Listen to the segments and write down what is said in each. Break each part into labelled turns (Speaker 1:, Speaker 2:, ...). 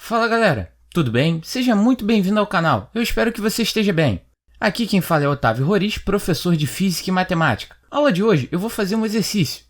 Speaker 1: Fala galera, tudo bem? Seja muito bem-vindo ao canal, eu espero que você esteja bem. Aqui quem fala é Otávio Roriz, professor de Física e Matemática. Na aula de hoje eu vou fazer um exercício.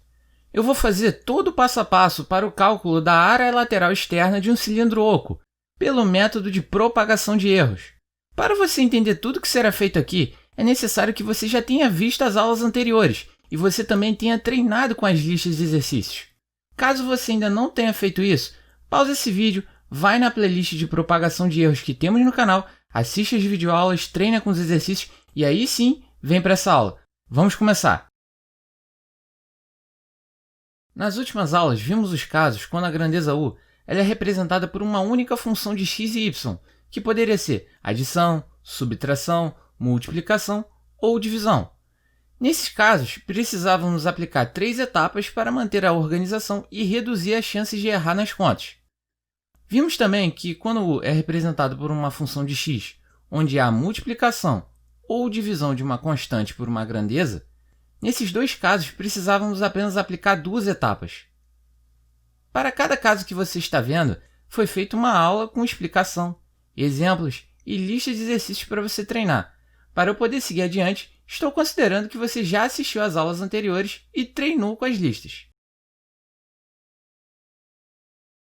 Speaker 1: Eu vou fazer todo o passo a passo para o cálculo da área lateral externa de um cilindro oco, pelo método de propagação de erros. Para você entender tudo que será feito aqui, é necessário que você já tenha visto as aulas anteriores e você também tenha treinado com as listas de exercícios. Caso você ainda não tenha feito isso, pausa esse vídeo, vai na playlist de propagação de erros que temos no canal, assiste as videoaulas, treina com os exercícios e aí sim, vem para essa aula. Vamos começar! Nas últimas aulas, vimos os casos quando a grandeza U ela é representada por uma única função de x e y, que poderia ser adição, subtração, multiplicação ou divisão. Nesses casos, precisávamos aplicar 3 etapas para manter a organização e reduzir as chances de errar nas contas. Vimos também que quando U é representado por uma função de x, onde há multiplicação ou divisão de uma constante por uma grandeza, nesses dois casos precisávamos apenas aplicar 2 etapas. Para cada caso que você está vendo, foi feita uma aula com explicação, exemplos e lista de exercícios para você treinar. Para eu poder seguir adiante, estou considerando que você já assistiu às aulas anteriores e treinou com as listas.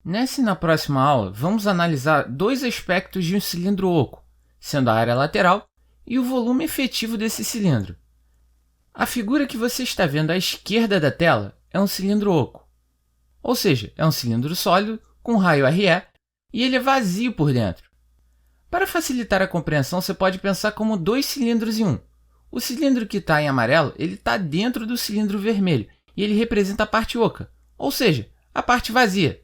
Speaker 1: Nessa e na próxima aula, vamos analisar 2 aspectos de um cilindro oco, sendo a área lateral e o volume efetivo desse cilindro. A figura que você está vendo à esquerda da tela é um cilindro oco, ou seja, é um cilindro sólido com raio RE e ele é vazio por dentro. Para facilitar a compreensão, você pode pensar como 2 cilindros em um. O cilindro que está em amarelo está dentro do cilindro vermelho e ele representa a parte oca, ou seja, a parte vazia.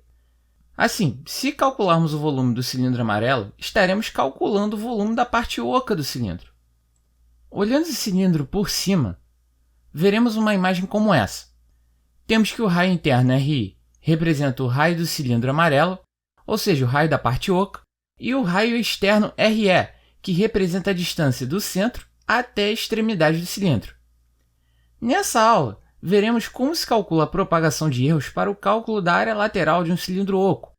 Speaker 1: Assim, se calcularmos o volume do cilindro amarelo, estaremos calculando o volume da parte oca do cilindro. Olhando esse cilindro por cima, veremos uma imagem como essa. Temos que o raio interno RI representa o raio do cilindro amarelo, ou seja, o raio da parte oca, e o raio externo RE, que representa a distância do centro até a extremidade do cilindro. Nessa aula, veremos como se calcula a propagação de erros para o cálculo da área lateral de um cilindro oco,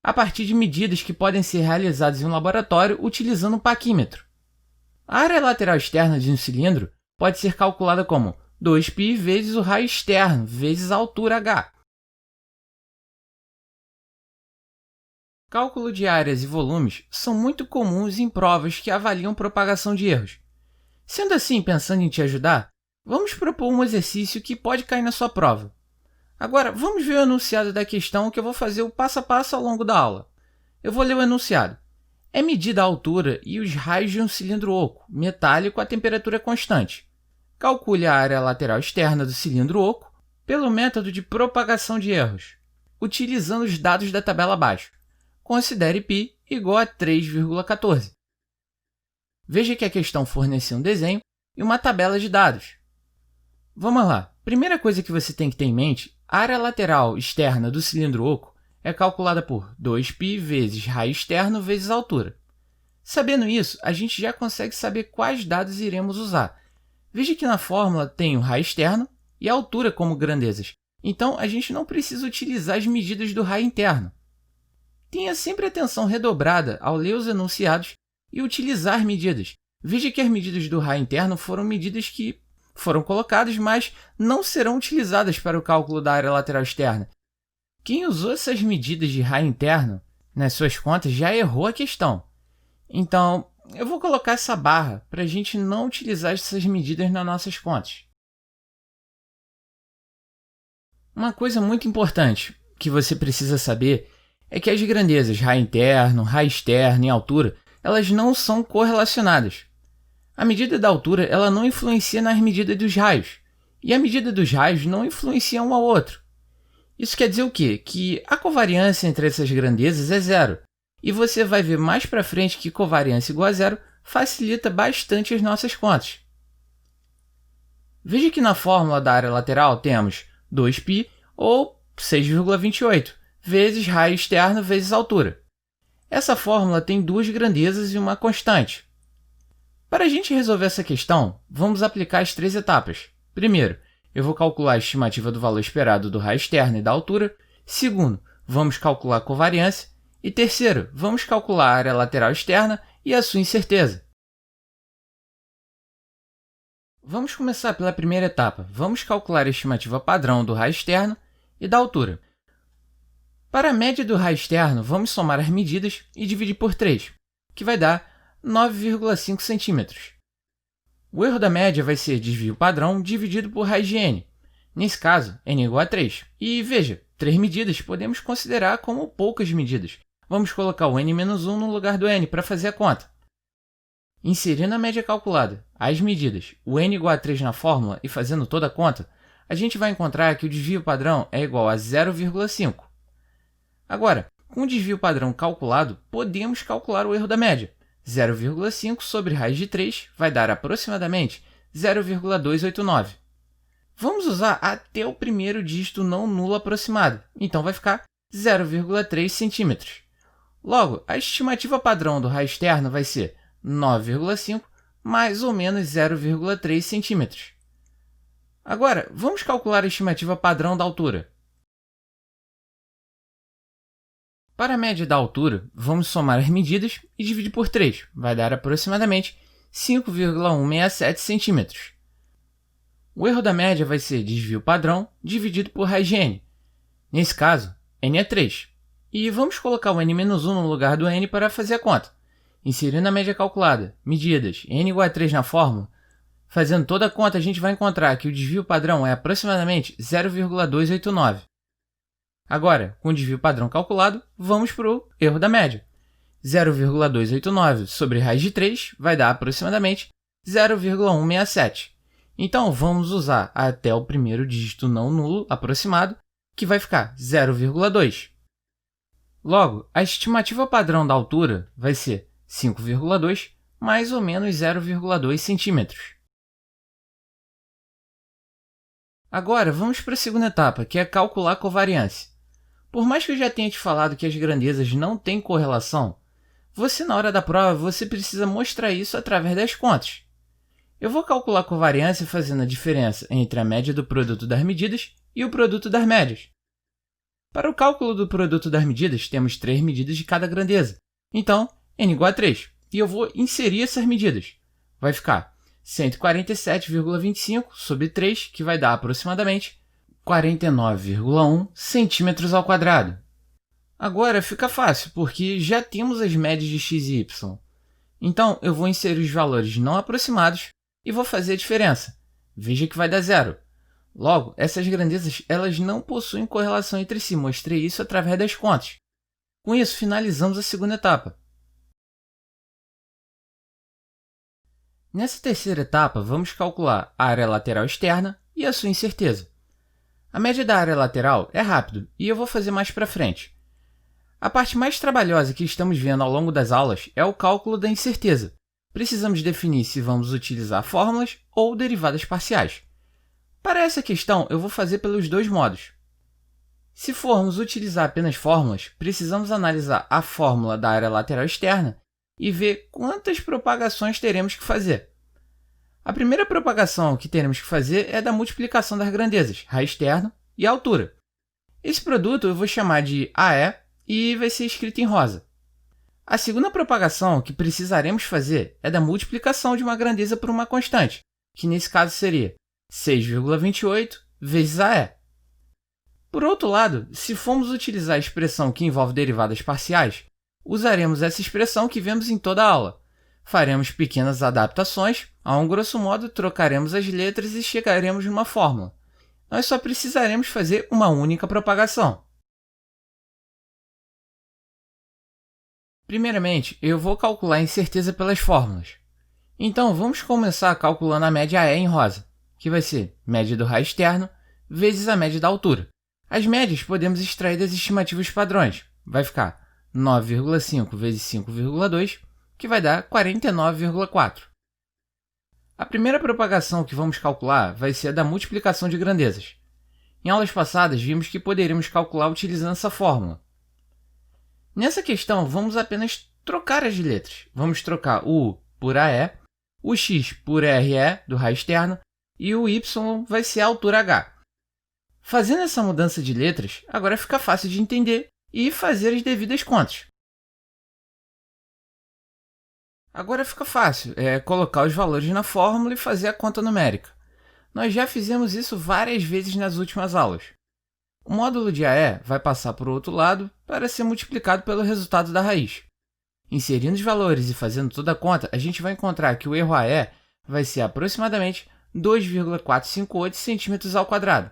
Speaker 1: a partir de medidas que podem ser realizadas em um laboratório utilizando um paquímetro. A área lateral externa de um cilindro pode ser calculada como 2π vezes o raio externo vezes a altura h. Cálculo de áreas e volumes são muito comuns em provas que avaliam propagação de erros. Sendo assim, pensando em te ajudar, vamos propor um exercício que pode cair na sua prova. Agora, vamos ver o enunciado da questão que eu vou fazer o passo a passo ao longo da aula. Eu vou ler o enunciado. É medida a altura e os raios de um cilindro oco, metálico a temperatura constante. Calcule a área lateral externa do cilindro oco pelo método de propagação de erros, utilizando os dados da tabela abaixo. Considere π igual a 3,14. Veja que a questão forneceu um desenho e uma tabela de dados. Vamos lá. Primeira coisa que você tem que ter em mente, a área lateral externa do cilindro oco é calculada por 2π vezes raio externo vezes altura. Sabendo isso, a gente já consegue saber quais dados iremos usar. Veja que na fórmula tem o raio externo e a altura como grandezas, então a gente não precisa utilizar as medidas do raio interno. Tenha sempre atenção redobrada ao ler os enunciados e utilizar medidas. Veja que as medidas do raio interno foram medidas que foram colocadas, mas não serão utilizadas para o cálculo da área lateral externa. Quem usou essas medidas de raio interno nas suas contas já errou a questão. Então, eu vou colocar essa barra para a gente não utilizar essas medidas nas nossas contas. Uma coisa muito importante que você precisa saber é que as grandezas raio interno, raio externo e altura, elas não são correlacionadas. A medida da altura ela não influencia nas medidas dos raios, e a medida dos raios não influencia um ao outro. Isso quer dizer o quê? Que a covariância entre essas grandezas é zero, e você vai ver mais para frente que covariância igual a zero facilita bastante as nossas contas. Veja que na fórmula da área lateral temos 2π ou 6,28 vezes raio externo vezes altura. Essa fórmula tem 2 grandezas e uma constante. Para a gente resolver essa questão, vamos aplicar as 3 etapas. Primeiro, eu vou calcular a estimativa do valor esperado do raio externo e da altura. Segundo, vamos calcular a covariância. E terceiro, vamos calcular a área lateral externa e a sua incerteza. Vamos começar pela primeira etapa. Vamos calcular a estimativa padrão do raio externo e da altura. Para a média do raio externo, vamos somar as medidas e dividir por 3, que vai dar 9,5 centímetros. O erro da média vai ser desvio padrão dividido por raiz de n. Nesse caso, n igual a 3. E veja, 3 medidas podemos considerar como poucas medidas. Vamos colocar o n-1 no lugar do n para fazer a conta. Inserindo a média calculada, as medidas, o n igual a 3 na fórmula e fazendo toda a conta, a gente vai encontrar que o desvio padrão é igual a 0,5. Agora, com o desvio padrão calculado, podemos calcular o erro da média. 0,5 sobre raiz de 3 vai dar aproximadamente 0,289. Vamos usar até o primeiro dígito não nulo aproximado, então vai ficar 0,3 centímetros. Logo, a estimativa padrão do raio externo vai ser 9,5 mais ou menos 0,3 centímetros. Agora, vamos calcular a estimativa padrão da altura. Para a média da altura, vamos somar as medidas e dividir por 3, vai dar aproximadamente 5,167 centímetros. O erro da média vai ser desvio padrão dividido por raiz de n. Nesse caso, n é 3. E vamos colocar o n-1 no lugar do n para fazer a conta. Inserindo a média calculada, medidas, n igual a 3 na fórmula, fazendo toda a conta a gente vai encontrar que o desvio padrão é aproximadamente 0,289. Agora, com o desvio padrão calculado, vamos para o erro da média. 0,289 sobre raiz de 3 vai dar aproximadamente 0,167. Então, vamos usar até o primeiro dígito não nulo aproximado, que vai ficar 0,2. Logo, a estimativa padrão da altura vai ser 5,2 mais ou menos 0,2 centímetros. Agora, vamos para a segunda etapa, que é calcular a covariância. Por mais que eu já tenha te falado que as grandezas não têm correlação, na hora da prova, você precisa mostrar isso através das contas. Eu vou calcular a covariância fazendo a diferença entre a média do produto das medidas e o produto das médias. Para o cálculo do produto das medidas, temos 3 medidas de cada grandeza. Então, n igual a 3. E eu vou inserir essas medidas. Vai ficar 147,25 sobre 3, que vai dar aproximadamente 49,1 centímetros ao quadrado. Agora fica fácil, porque já temos as médias de x e y. Então, eu vou inserir os valores não aproximados e vou fazer a diferença. Veja que vai dar zero. Logo, essas grandezas elas não possuem correlação entre si. Mostrei isso através das contas. Com isso, finalizamos a segunda etapa. Nessa terceira etapa, vamos calcular a área lateral externa e a sua incerteza. A média da área lateral é rápido e eu vou fazer mais para frente. A parte mais trabalhosa que estamos vendo ao longo das aulas é o cálculo da incerteza. Precisamos definir se vamos utilizar fórmulas ou derivadas parciais. Para essa questão, eu vou fazer pelos dois modos. Se formos utilizar apenas fórmulas, precisamos analisar a fórmula da área lateral externa e ver quantas propagações teremos que fazer. A primeira propagação que teremos que fazer é da multiplicação das grandezas, raio externo e altura. Esse produto eu vou chamar de AE e vai ser escrito em rosa. A segunda propagação que precisaremos fazer é da multiplicação de uma grandeza por uma constante, que nesse caso seria 6,28 vezes AE. Por outro lado, se formos utilizar a expressão que envolve derivadas parciais, usaremos essa expressão que vemos em toda a aula. Faremos pequenas adaptações, grosso modo trocaremos as letras e chegaremos numa fórmula. Nós só precisaremos fazer uma única propagação. Primeiramente, eu vou calcular a incerteza pelas fórmulas. Então, vamos começar calculando a média AE em rosa, que vai ser média do raio externo vezes a média da altura. As médias podemos extrair das estimativas padrões. Vai ficar 9,5 vezes 5,2, que vai dar 49,4. A primeira propagação que vamos calcular vai ser a da multiplicação de grandezas. Em aulas passadas, vimos que poderíamos calcular utilizando essa fórmula. Nessa questão, vamos apenas trocar as letras. Vamos trocar o U por AE, o X por RE, do raio externo, e o Y vai ser a altura H. Fazendo essa mudança de letras, agora fica fácil de entender e fazer as devidas contas. Agora fica fácil, é colocar os valores na fórmula e fazer a conta numérica. Nós já fizemos isso várias vezes nas últimas aulas. O módulo de AE vai passar para o outro lado para ser multiplicado pelo resultado da raiz. Inserindo os valores e fazendo toda a conta, a gente vai encontrar que o erro AE vai ser aproximadamente 2,458 cm².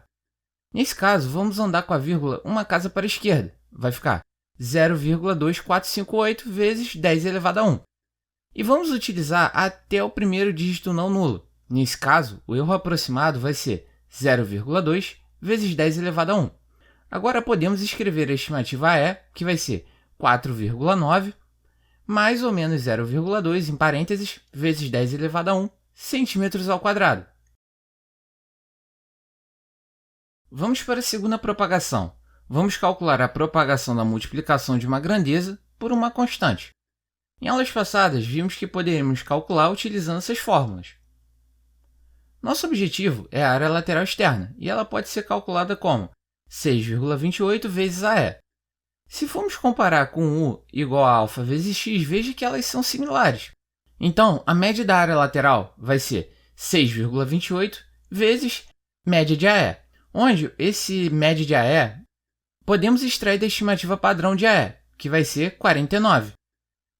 Speaker 1: Nesse caso, vamos andar com a vírgula uma casa para a esquerda. Vai ficar 0,2458 vezes 10 elevado a 1. E vamos utilizar até o primeiro dígito não nulo. Nesse caso, o erro aproximado vai ser 0,2 vezes 10 elevado a 1. Agora podemos escrever a estimativa AE, que vai ser 4,9 mais ou menos 0,2 em parênteses vezes 10 elevado a 1 cm². Vamos para a segunda propagação. Vamos calcular a propagação da multiplicação de uma grandeza por uma constante. Em aulas passadas, vimos que poderíamos calcular utilizando essas fórmulas. Nosso objetivo é a área lateral externa, e ela pode ser calculada como 6,28 vezes AE. Se formos comparar com U igual a α vezes x, veja que elas são similares. Então, a média da área lateral vai ser 6,28 vezes média de AE, onde esse média de AE podemos extrair da estimativa padrão de AE, que vai ser 49.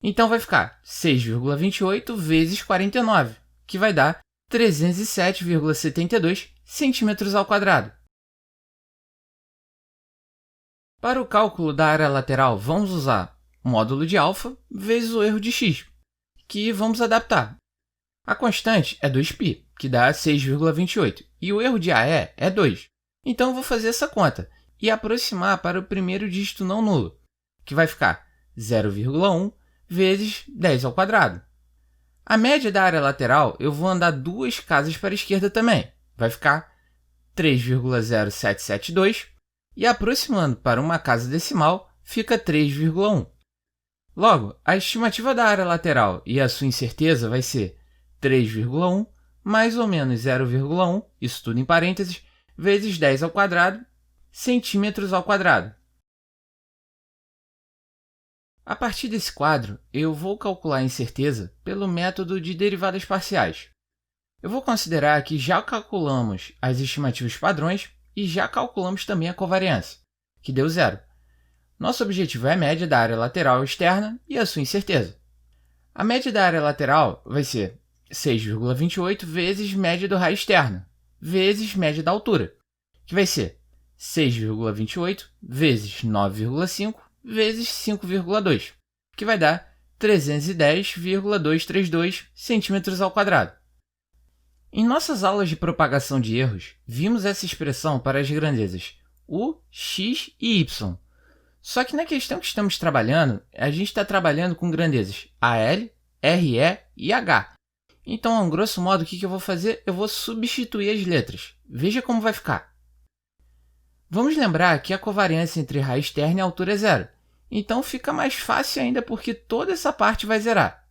Speaker 1: Então, vai ficar 6,28 vezes 49, que vai dar 307,72 cm². Para o cálculo da área lateral, vamos usar o módulo de α vezes o erro de x, que vamos adaptar. A constante é 2π, que dá 6,28, e o erro de AE é 2. Então, eu vou fazer essa conta e aproximar para o primeiro dígito não nulo, que vai ficar 0,1 vezes 10². A média da área lateral, eu vou andar duas casas para a esquerda também. Vai ficar 3,0772 e aproximando para uma casa decimal, fica 3,1. Logo, a estimativa da área lateral e a sua incerteza vai ser 3,1 mais ou menos 0,1, isso tudo em parênteses, vezes 10² cm². A partir desse quadro, eu vou calcular a incerteza pelo método de derivadas parciais. Eu vou considerar que já calculamos as estimativas padrões e já calculamos também a covariância, que deu 0. Nosso objetivo é a média da área lateral externa e a sua incerteza. A média da área lateral vai ser 6,28 vezes média do raio externa, vezes média da altura, que vai ser 6,28 vezes 9,5 vezes 5,2, que vai dar 310,232 cm². Em nossas aulas de propagação de erros, vimos essa expressão para as grandezas U, x e y. Só que na questão que estamos trabalhando, a gente está trabalhando com grandezas AL, RE e H. Então, a grosso modo, o que eu vou fazer? Eu vou substituir as letras. Veja como vai ficar. Vamos lembrar que a covariância entre raio externa e altura é 0. Então, fica mais fácil ainda porque toda essa parte vai zerar.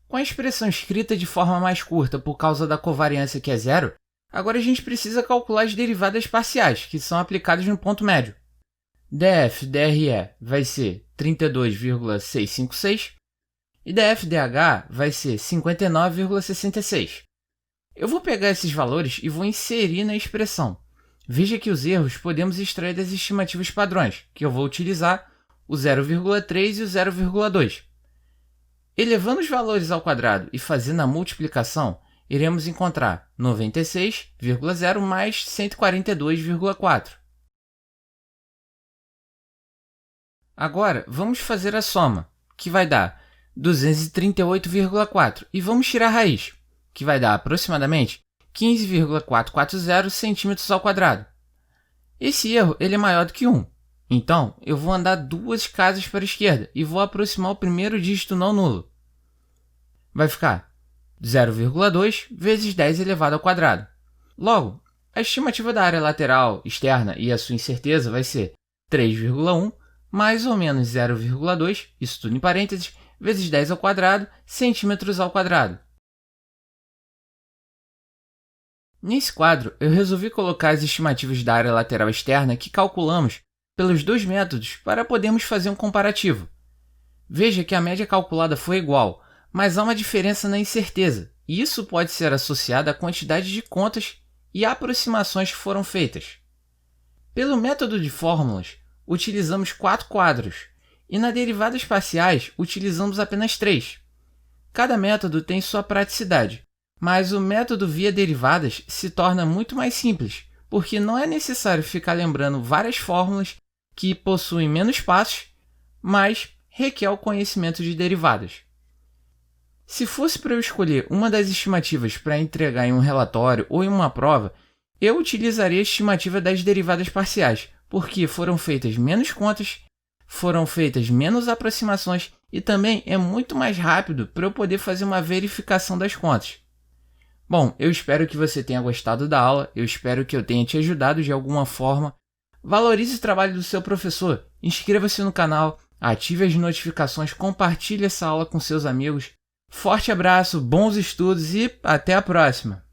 Speaker 1: Com a expressão escrita de forma mais curta por causa da covariância que é 0, agora a gente precisa calcular as derivadas parciais, que são aplicadas no ponto médio. df/dre vai ser 32,656 e df/dh vai ser 59,66. Eu vou pegar esses valores e vou inserir na expressão. Veja que os erros podemos extrair das estimativas padrões, que eu vou utilizar o 0,3 e o 0,2. Elevando os valores ao quadrado e fazendo a multiplicação, iremos encontrar 96,0 mais 142,4. Agora, vamos fazer a soma, que vai dar 238,4, e vamos tirar a raiz, que vai dar aproximadamente 15,440 cm². Esse erro ele é maior do que 1. Então, eu vou andar duas casas para a esquerda e vou aproximar o primeiro dígito não nulo. Vai ficar 0,2 vezes 10 elevado ao quadrado. Logo, a estimativa da área lateral externa e a sua incerteza vai ser 3,1 mais ou menos 0,2, isso tudo em parênteses, vezes 10 ao quadrado, cm². Nesse quadro, eu resolvi colocar as estimativas da área lateral externa que calculamos pelos dois métodos para podermos fazer um comparativo. Veja que a média calculada foi igual, mas há uma diferença na incerteza, e isso pode ser associado à quantidade de contas e aproximações que foram feitas. Pelo método de fórmulas, utilizamos 4 quadros, e na derivadas parciais utilizamos apenas 3. Cada método tem sua praticidade, mas o método via derivadas se torna muito mais simples, porque não é necessário ficar lembrando várias fórmulas que possuem menos passos, mas requer o conhecimento de derivadas. Se fosse para eu escolher uma das estimativas para entregar em um relatório ou em uma prova, eu utilizaria a estimativa das derivadas parciais, porque foram feitas menos contas, foram feitas menos aproximações e também é muito mais rápido para eu poder fazer uma verificação das contas. Bom, eu espero que você tenha gostado da aula, eu espero que eu tenha te ajudado de alguma forma. Valorize o trabalho do seu professor, inscreva-se no canal, ative as notificações, compartilhe essa aula com seus amigos. Forte abraço, bons estudos e até a próxima!